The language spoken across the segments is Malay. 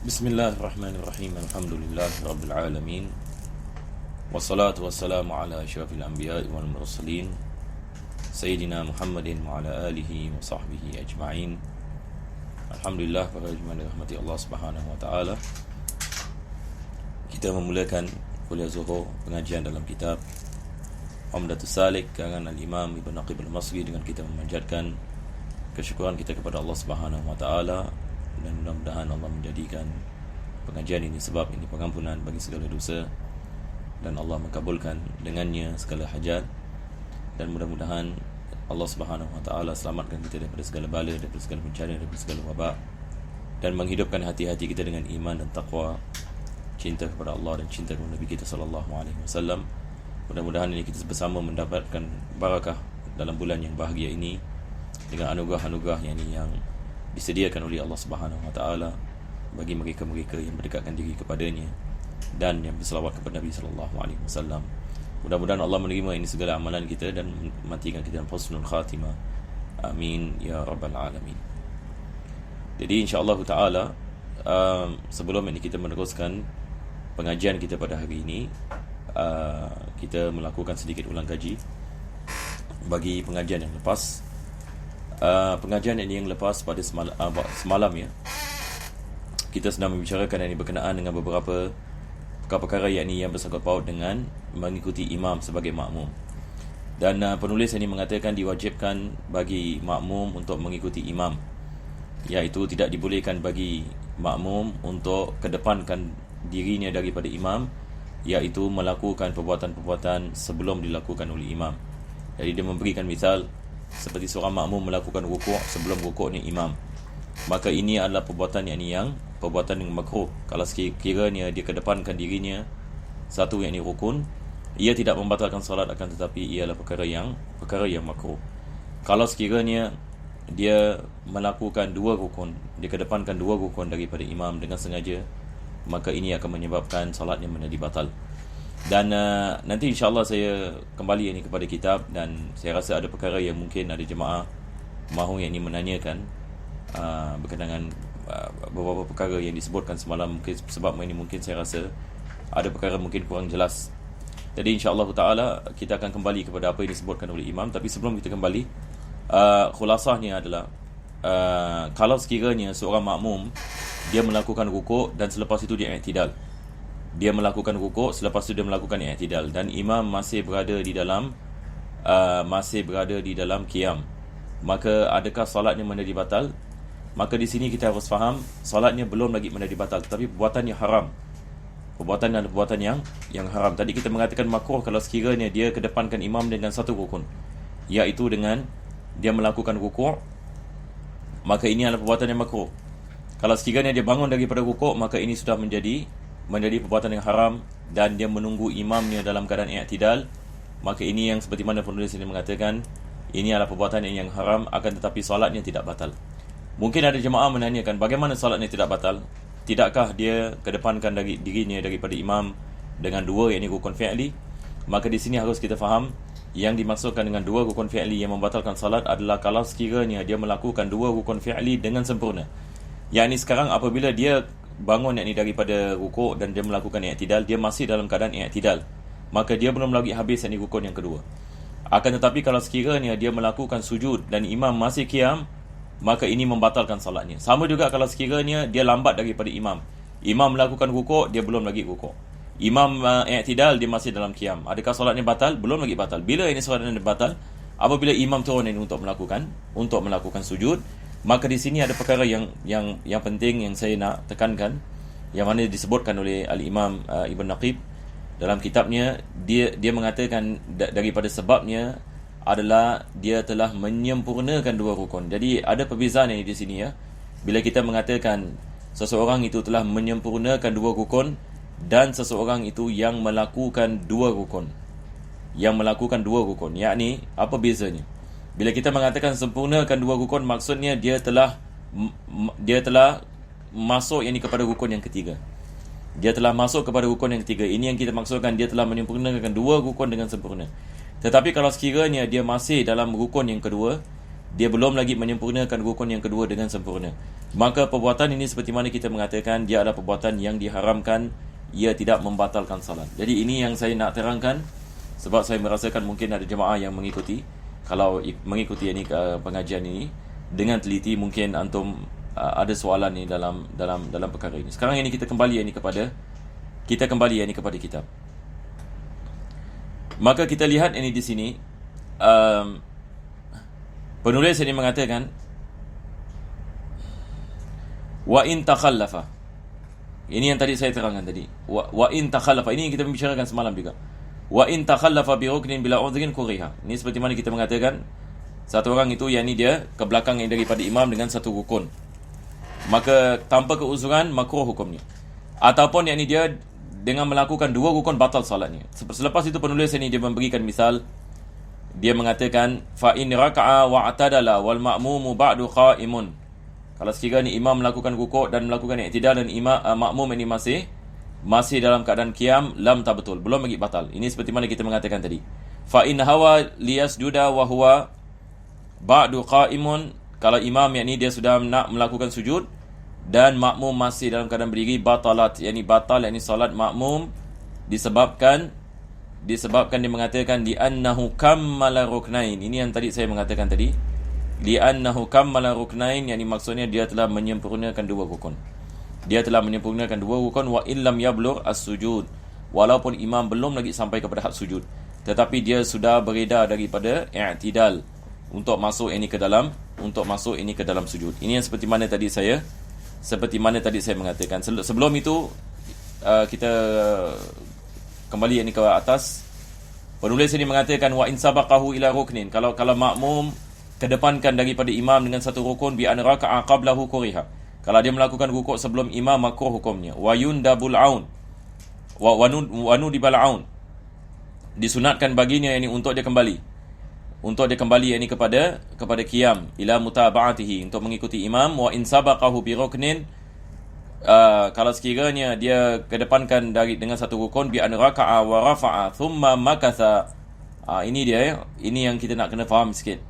Bismillahirrahmanirrahim. Alhamdulillahirabbil alamin. Wassalatu wassalamu ala asyrafil anbiya'i wal mursalin Sayyidina Muhammadin wa ala alihi wa sahbihi ajma'in. Alhamdulillah, para jemaah rahmati Allah Subhanahu wa taala. Kita memulakan kuliah Zuhur pengajian dalam kitab Umdatus Salik karangan Al-Imam Ibn Naqib Al-Masri dengan kita memanjatkan kesyukuran kita kepada Allah Subhanahu wa taala, dan mudah-mudahan Allah menjadikan pengajian ini sebab ini pengampunan bagi segala dosa, dan Allah mengabulkan dengannya segala hajat, dan mudah-mudahan Allah Subhanahu wa taala selamatkan kita daripada segala bala, daripada segala bencana, daripada segala wabak, dan menghidupkan hati-hati kita dengan iman dan taqwa, cinta kepada Allah dan cinta kepada Nabi kita sallallahu alaihi wasallam. Mudah-mudahan ini kita bersama mendapatkan barakah dalam bulan yang bahagia ini dengan anugerah-anugerah yang disediakan oleh Allah Subhanahu wa taala bagi mereka-mereka yang mendekatkan diri kepadanya dan yang berselawat kepada Nabi sallallahu alaihi wasallam. Mudah-mudahan Allah menerima ini segala amalan kita dan matikan kita dalam husnul khatimah. Amin ya rabbal alamin. Jadi insya-Allah taala sebelum ini kita meneruskan pengajian kita pada hari ini, kita melakukan sedikit ulang kaji bagi pengajian yang lepas. Pengajian ini yang lepas pada semalam ya, kita sedang membicarakan yang berkenaan dengan beberapa perkara yang bersangkut paut dengan mengikuti imam sebagai makmum. Dan penulis ini mengatakan diwajibkan bagi makmum untuk mengikuti imam, iaitu tidak dibolehkan bagi makmum untuk kedepankan dirinya daripada imam, iaitu melakukan perbuatan-perbuatan sebelum dilakukan oleh imam. Jadi dia memberikan misal seperti seorang makmum melakukan rukuk sebelum rukuknya imam, maka ini adalah perbuatan yang makruh. Kalau sekiranya dia kedepankan dirinya satu yang rukun, ia tidak membatalkan salat, akan tetapi ialah perkara yang makruh. Kalau sekiranya dia melakukan dua rukun, dia kedepankan dua rukun daripada imam dengan sengaja, maka ini akan menyebabkan salatnya menjadi batal. Dan nanti insya-Allah saya kembali ini kepada kitab, dan saya rasa ada perkara yang mungkin ada jemaah mahu yang ini menanyakan berkenaan dengan beberapa perkara yang disebutkan semalam. Mungkin sebab ini mungkin saya rasa ada perkara mungkin kurang jelas. Jadi insya-Allah taala kita akan kembali kepada apa yang disebutkan oleh imam. Tapi sebelum kita kembali, khulasahnya adalah kalau sekiranya seorang makmum dia melakukan rukuk dan selepas itu dia i'tidal, dia melakukan rukuk, selepas itu dia melakukan i'tidal, dan imam masih berada di dalam qiyam, maka adakah solatnya menjadi batal? Maka di sini kita harus faham, solatnya belum lagi menjadi batal, tetapi perbuatannya haram. Perbuatan adalah perbuatan yang haram. Tadi kita mengatakan makruh kalau sekiranya dia kedepankan imam dengan satu rukun, iaitu dengan dia melakukan rukuk, maka ini adalah perbuatan yang makruh. Kalau sekiranya dia bangun daripada rukuk, maka ini sudah menjadi perbuatan yang haram, dan dia menunggu imamnya dalam keadaan i'tidal, maka ini yang seperti mana penulis ini mengatakan, ini adalah perbuatan yang haram, akan tetapi solatnya tidak batal. Mungkin ada jemaah menanyakan, bagaimana solatnya tidak batal? Tidakkah dia kedepankan dirinya daripada imam dengan dua rukun fi'li? Maka di sini harus kita faham, yang dimaksudkan dengan dua rukun fi'li yang membatalkan salat adalah kalau sekiranya dia melakukan dua rukun fi'li dengan sempurna. Yang ini sekarang apabila dia bangun daripada rukuk dan dia melakukan i'tidal, dia masih dalam keadaan i'tidal, maka dia belum lagi habis rukun yang kedua. Akan tetapi kalau sekiranya dia melakukan sujud dan imam masih qiyam, maka ini membatalkan salatnya. Sama juga kalau sekiranya dia lambat daripada imam melakukan rukuk, dia belum lagi rukuk, imam i'tidal, dia masih dalam qiyam, adakah salatnya batal? Belum lagi batal. Bila ini salatnya batal? Apabila imam turun untuk melakukan sujud. Maka di sini ada perkara yang penting yang saya nak tekankan, yang mana disebutkan oleh Al-Imam Ibn Naqib dalam kitabnya. Dia mengatakan daripada sebabnya adalah dia telah menyempurnakan dua rukun. Jadi ada perbezaan di sini ya. Bila kita mengatakan seseorang itu telah menyempurnakan dua rukun, dan seseorang itu yang melakukan dua rukun, yakni apa bezanya? Bila kita mengatakan sempurnakan dua rukun, maksudnya dia telah masuk kepada rukun yang ketiga. Ini yang kita maksudkan, dia telah menyempurnakan dua rukun dengan sempurna. Tetapi kalau sekiranya dia masih dalam rukun yang kedua, dia belum lagi menyempurnakan rukun yang kedua dengan sempurna, Maka perbuatan ini seperti mana kita mengatakan dia adalah perbuatan yang diharamkan, ia tidak membatalkan salat. Jadi ini yang saya nak terangkan, sebab saya merasakan mungkin ada jemaah yang mengikuti. Kalau mengikuti ini pengajian ini dengan teliti, mungkin antum ada soalan ni dalam perkara ini. Sekarang ini kita kembali kepada kitab. Maka kita lihat ini di sini, penulis ini mengatakan wa in takhallafa. Ini yang tadi saya terangkan tadi. Wa in takhallafa, ini yang kita membicarakan semalam juga. Wa in takhallafa bi ruknin bila udhrin kuriha. Ini seperti mana kita mengatakan satu orang itu yakni dia ke belakang daripada imam dengan satu rukun, maka tanpa keuzuran makruh hukumnya. Ataupun yakni dia dengan melakukan dua rukun batal salatnya. Selepas itu penulis ini dia memberikan misal. Dia mengatakan fa in raka'a wa atadala wal ma'mumu ba'du qa'imun. Kalau sekiranya imam melakukan rukuk dan melakukan i'tidal dan makmum ini masih dalam keadaan qiyam, lam tabtul, belum lagi batal. Ini seperti mana kita mengatakan tadi. Fa in hawa liyasjuda wa huwa ba'du qa'imun. Kalau imam yakni dia sudah nak melakukan sujud dan makmum masih dalam keadaan berdiri, batalat, yakni batal yakni salat makmum disebabkan dia mengatakan di annahu kammala ruknain. Ini yang tadi saya mengatakan tadi. Di annahu kammala ruknain, yakni maksudnya dia telah menyempurnakan dua rukun. Dia telah menyempurnakan dua rukun wa illam yablugh as-sujud. Walaupun imam belum lagi sampai kepada had sujud, tetapi dia sudah beredar daripada i'tidal untuk masuk ini ke dalam sujud. Ini yang seperti mana tadi saya mengatakan. Sebelum itu kita kembali ke atas. Penulis ini mengatakan wa in sabaqahu ila ruknin. Kalau makmum kedepankan daripada imam dengan satu rukun bi an raka'a qablahu kuriha. Kalau dia melakukan rukuk sebelum imam, makruh hukumnya. Wa yundabul aun wa nudibal aun. Disunatkan baginya ini untuk dia kembali ini kepada qiyam ila mutaba'atihi, untuk mengikuti imam. Wa in sabaqahu bi ruknin, kalau sekiranya dia kedepankan dengan satu rukun bi an raka'a wa rafa'a thumma makatha. Ini yang kita nak kena faham sikit.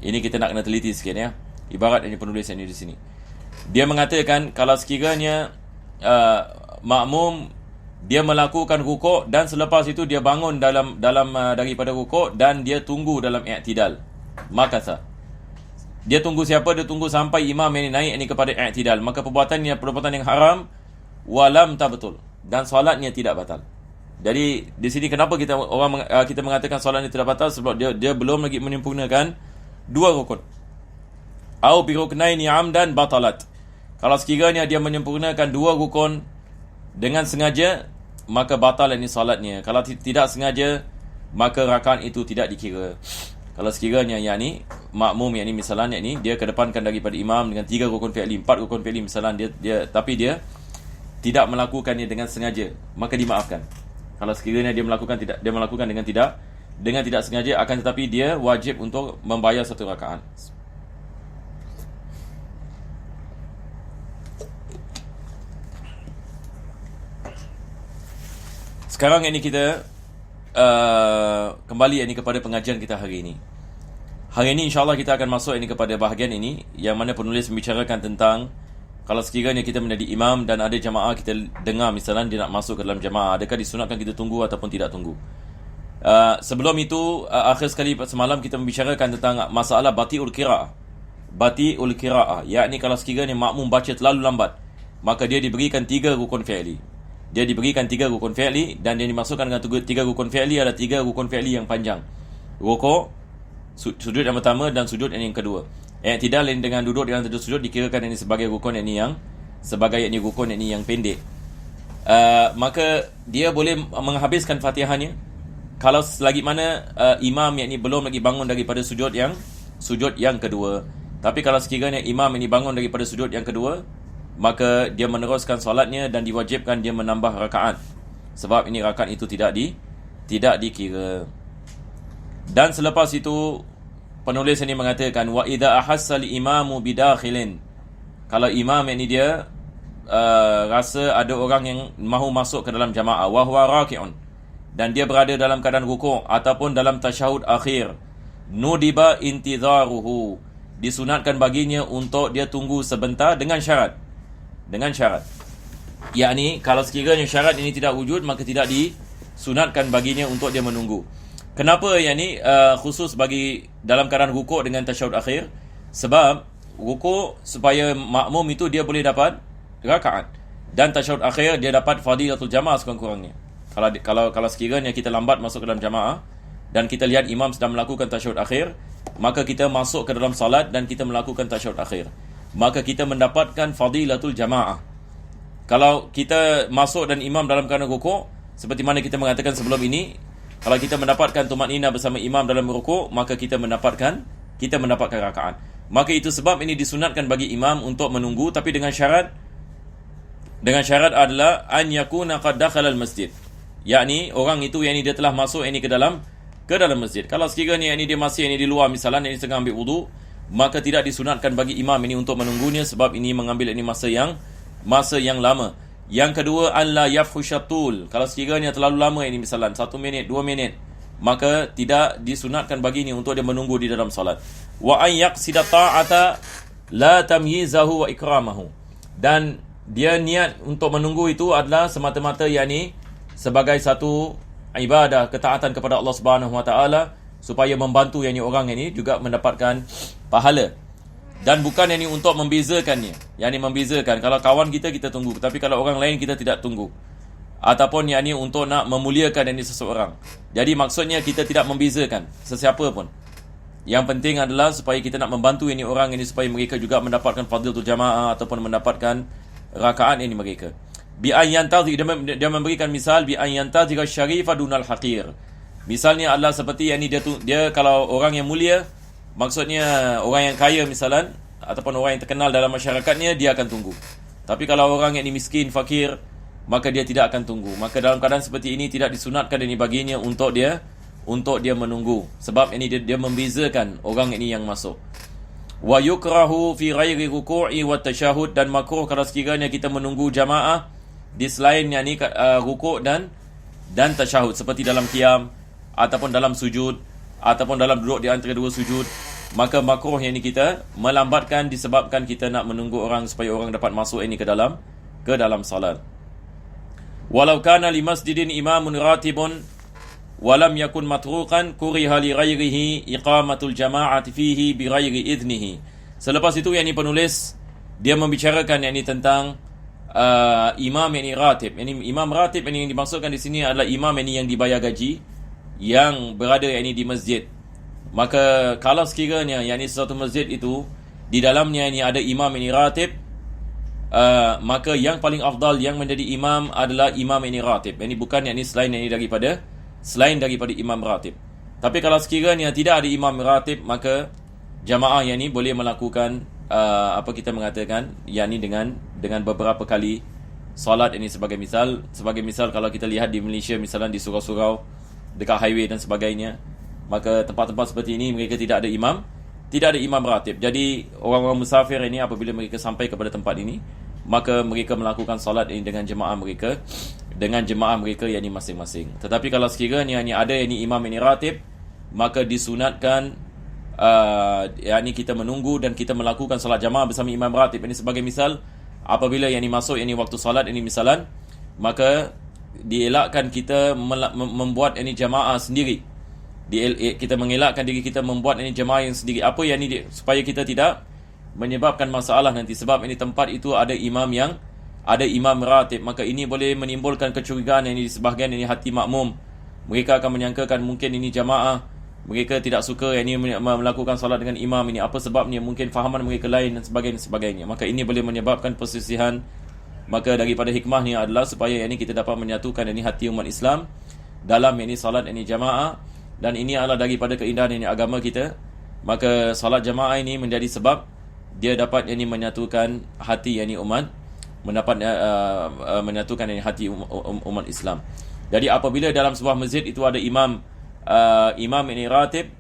Ini kita nak kena teliti sikit ya. Ibarat ini penulis ini di sini. Dia mengatakan kalau sekiranya makmum dia melakukan rukuk dan selepas itu dia bangun daripada rukuk dan dia tunggu dalam i'tidal, maka dia tunggu siapa? Dia tunggu sampai imam ini naik ini kepada i'tidal. Maka perbuatannya perbuatan yang haram, walam tabtul, dan solatnya tidak batal. Jadi di sini kenapa kita mengatakan solatnya tidak batal? Sebab dia belum lagi menyempurnakan dua rukun. Au bi ruknaini amdan batalat. Kalau sekiranya dia menyempurnakan dua rukun dengan sengaja, maka batal ini salatnya. Kalau tidak sengaja, maka rakaat itu tidak dikira. Kalau sekiranya makmum misalnya dia kedepankan daripada imam dengan 3 rukun fi'li, 4 rukun fi'li misalnya, tapi dia tidak melakukannya dengan sengaja, maka dimaafkan. Kalau sekiranya dia melakukan dengan tidak sengaja, akan tetapi dia wajib untuk membayar satu rakaat. Sekarang ini kita kembali kepada pengajian kita hari ini. Hari ini insyaAllah kita akan masuk kepada bahagian ini, yang mana penulis membicarakan tentang kalau sekiranya kita menjadi imam dan ada jamaah kita dengar misalnya dia nak masuk ke dalam jamaah, adakah disunatkan kita tunggu ataupun tidak tunggu. Sebelum itu, akhir sekali semalam kita membicarakan tentang masalah bati'ul qira'ah, yakni kalau sekiranya makmum baca terlalu lambat, maka dia diberikan 3 rukun fi'li. Dia diberikan 3 rukun fi'li, dan dia dimasukkan dengan 3 rukun fi'li ada 3 rukun fi'li yang panjang. Rukuk, sujud yang pertama dan sujud yang kedua. I'tidal dengan duduk dengan sujud dikirakan ini sebagai rukun rukun yang pendek. Maka dia boleh menghabiskan Fatihahnya kalau selagi mana imam belum lagi bangun daripada sujud yang kedua. Tapi kalau sekiranya imam bangun daripada sujud yang kedua, maka dia meneruskan solatnya dan diwajibkan dia menambah rakaat, sebab ini rakaat itu tidak dikira. Dan selepas itu penulis ini mengatakan wa idza ahassa al-imamu bidakhilin, kalau imam dia rasa ada orang yang mahu masuk ke dalam jamaah, wa huwa raki'un, dan dia berada dalam keadaan rukuk ataupun dalam tasyahud akhir, nudiba intizaruhu, disunatkan baginya untuk dia tunggu sebentar dengan syarat. Yakni kalau sekiranya syarat ini tidak wujud, maka tidak disunatkan baginya untuk dia menunggu. Kenapa khusus bagi dalam keadaan rukuk dengan tasyahud akhir? Sebab rukuk supaya makmum itu dia boleh dapat rakaat, dan tasyahud akhir dia dapat fadilatul jamaah sekurang-kurangnya. Kalau sekiranya kita lambat masuk ke dalam jamaah dan kita lihat imam sedang melakukan tasyahud akhir, maka kita masuk ke dalam salat dan kita melakukan tasyahud akhir, maka kita mendapatkan fadilatul jamaah. Kalau kita masuk dan imam dalam keadaan rukuk, seperti mana kita mengatakan sebelum ini, kalau kita mendapatkan tumakninah bersama imam dalam rukuk, maka kita mendapatkan rakaat. Maka itu sebab ini disunatkan bagi imam untuk menunggu, tapi dengan syarat adalah an yakuna qad dakhala al-masjid. Yakni orang itu dia telah masuk ke dalam masjid. Kalau sekiranya dia masih di luar, misalnya sedang ambil wudu, maka tidak disunatkan bagi imam untuk menunggunya, sebab ini mengambil masa yang lama. Yang kedua, alla yafhushatul. Kalau sekiranya terlalu lama misalnya 1 minit, 2 minit, maka tidak disunatkan bagi untuk dia menunggu di dalam salat. Wa an yaqsida ta'ata la tamyizahu wa ikramahu. Dan dia niat untuk menunggu itu adalah semata-mata sebagai satu ibadah, ketaatan kepada Allah Subhanahu Wa Taala, supaya membantu orang ini juga mendapatkan pahala. Dan bukan untuk membezakannya. Membezakan, kalau kawan kita tunggu, tapi kalau orang lain kita tidak tunggu. Ataupun untuk nak memuliakan seseorang. Jadi maksudnya kita tidak membezakan sesiapa pun. Yang penting adalah supaya kita nak membantu orang ini supaya mereka juga mendapatkan fadilatul jamaah ataupun mendapatkan rakaat mereka. Bi an yantazir, dia memberikan misal bi an yantazir syarifa dunal haqir. Misalnya adalah seperti dia kalau orang yang mulia, maksudnya orang yang kaya misalnya, ataupun orang yang terkenal dalam masyarakatnya, dia akan tunggu. Tapi kalau orang yang miskin, fakir, maka dia tidak akan tunggu. Maka dalam keadaan seperti ini tidak disunatkan baginya untuk dia menunggu. Sebab dia membezakan orang ini yang masuk. Wa yukrahu fi ghairi ruku'i wa tasyahud, dan makruh kalau sekiranya kita menunggu jamaah di selain rukuk dan tasyahud, seperti dalam qiyam ataupun dalam sujud ataupun dalam duduk di antara dua sujud. Maka makruh kita melambatkan disebabkan kita nak menunggu orang supaya orang dapat masuk ke dalam salat. Walau kana li masjidin imamun ratibun walam yakun matruqan kuriha li ghairihi iqamatul jama'ati fihi bi ghairi idnihi. Selepas itu penulis dia membicarakan tentang imam ratib. Imam ratib yang dimaksudkan di sini adalah imam yang dibayar gaji, yang berada di masjid. Maka kalau sekiranya sesuatu masjid itu di dalamnya ada imam ratib, maka yang paling afdal yang menjadi imam adalah imam ratib. Bukan selain daripada imam ratib. Tapi kalau sekiranya tidak ada imam ratib, maka jamaah boleh melakukan kita mengatakan dengan beberapa kali solat sebagai misal kalau kita lihat di Malaysia, misalnya di surau-surau dekat highway dan sebagainya, maka tempat-tempat seperti ini mereka tidak ada imam ratib. Jadi orang-orang musafir apabila mereka sampai kepada tempat ini, maka mereka melakukan solat dengan jemaah mereka masing-masing. Tetapi kalau sekiranya ada imam ratib, maka disunatkan kita menunggu dan kita melakukan solat jemaah bersama imam ratib. Sebagai misal, apabila masuk waktu solat misalan, maka dielakkan kita membuat jemaah sendiri. Kita mengelakkan diri kita membuat jemaah yang sendiri. Apa supaya kita tidak menyebabkan masalah nanti, sebab tempat itu ada imam ratib. Maka ini boleh menimbulkan kecurigaan di sebahagian hati makmum. Mereka akan menyangkakan mungkin jamaah mereka tidak suka melakukan solat dengan imam apa sebabnya, mungkin fahaman mereka lain dan sebagainya. Maka ini boleh menyebabkan perselisihan. Maka daripada hikmahnya adalah supaya kita dapat menyatukan hati umat Islam dalam salat jamaah. Dan ini adalah daripada keindahan agama kita. Maka salat jamaah ini menjadi sebab dia dapat menyatukan hati umat, menyatukan hati umat Islam. Jadi apabila dalam sebuah masjid itu ada imam ratib,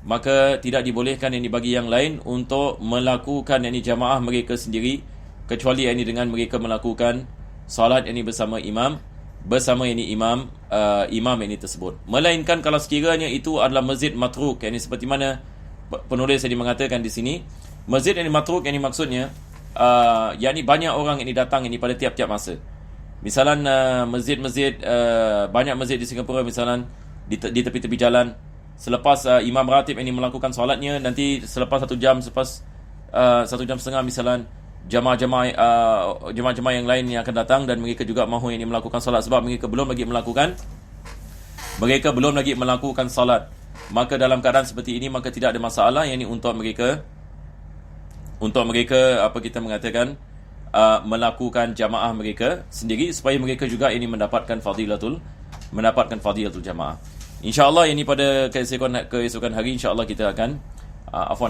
maka tidak dibolehkan bagi yang lain untuk melakukan jamaah mereka sendiri, kecuali dengan mereka melakukan salat bersama imam tersebut. Melainkan kalau sekiranya itu adalah masjid matruk, seperti mana penulis yang mengatakan di sini, Masjid yang matruk yang maksudnya yakni banyak orang yang datang ini pada tiap-tiap masa. Misalan masjid-masjid, banyak masjid di Singapura misalan di tepi-tepi jalan, selepas imam ratib ini melakukan solatnya, nanti selepas 1 jam, selepas 1 jam setengah misalan, jemaah-jemaah yang lain yang akan datang dan mereka juga mahu ini melakukan solat, sebab mereka belum lagi melakukan salat. Maka dalam keadaan seperti ini, maka tidak ada masalah yang ini untuk mereka apa kita mengatakan melakukan jamaah mereka sendiri, supaya mereka juga ini mendapatkan fadilatul jamaah. InsyaAllah ini pada keesokan hari, InsyaAllah kita akan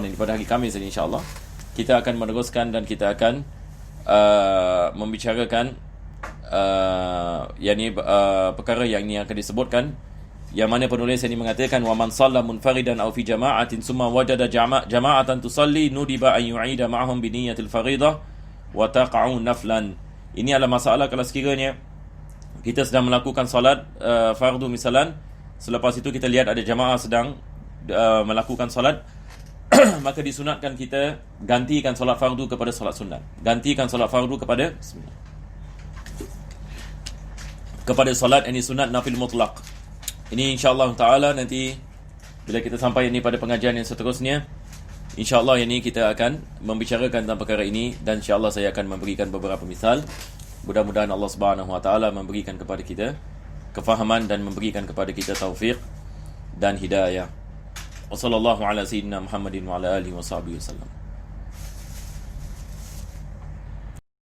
ini pada hari Khamis ini, InsyaAllah kita akan meneruskan dan kita akan membicarakan perkara yang ini akan disebutkan, yang mana penulis ini mengatakan wa man shalla munfaridan aw fi jama'atin summa wajada jama'atan tusalli nudiba an yu'ida ma'ahum bi niyyatil faridah wa taqa'u naflan. Ini adalah masalah kalau sekiranya kita sedang melakukan solat fardu misalan, selepas itu kita lihat ada jamaah sedang melakukan solat maka disunatkan kita gantikan solat fardu kepada solat sunat. Gantikan solat fardu kepada solat ini sunat nafil mutlak. Ini insyaAllah ta'ala nanti bila kita sampai ini pada pengajian yang seterusnya, insyaAllah ini kita akan membicarakan tentang perkara ini, dan insyaAllah saya akan memberikan beberapa misal. Mudah-mudahan Allah Subhanahu Wa Ta'ala memberikan kepada kita kefahaman dan memberikan kepada kita taufik dan hidayah. Wassallallahu ala sayyidina Muhammadin wa ala alihi wa sahbihi wasallam.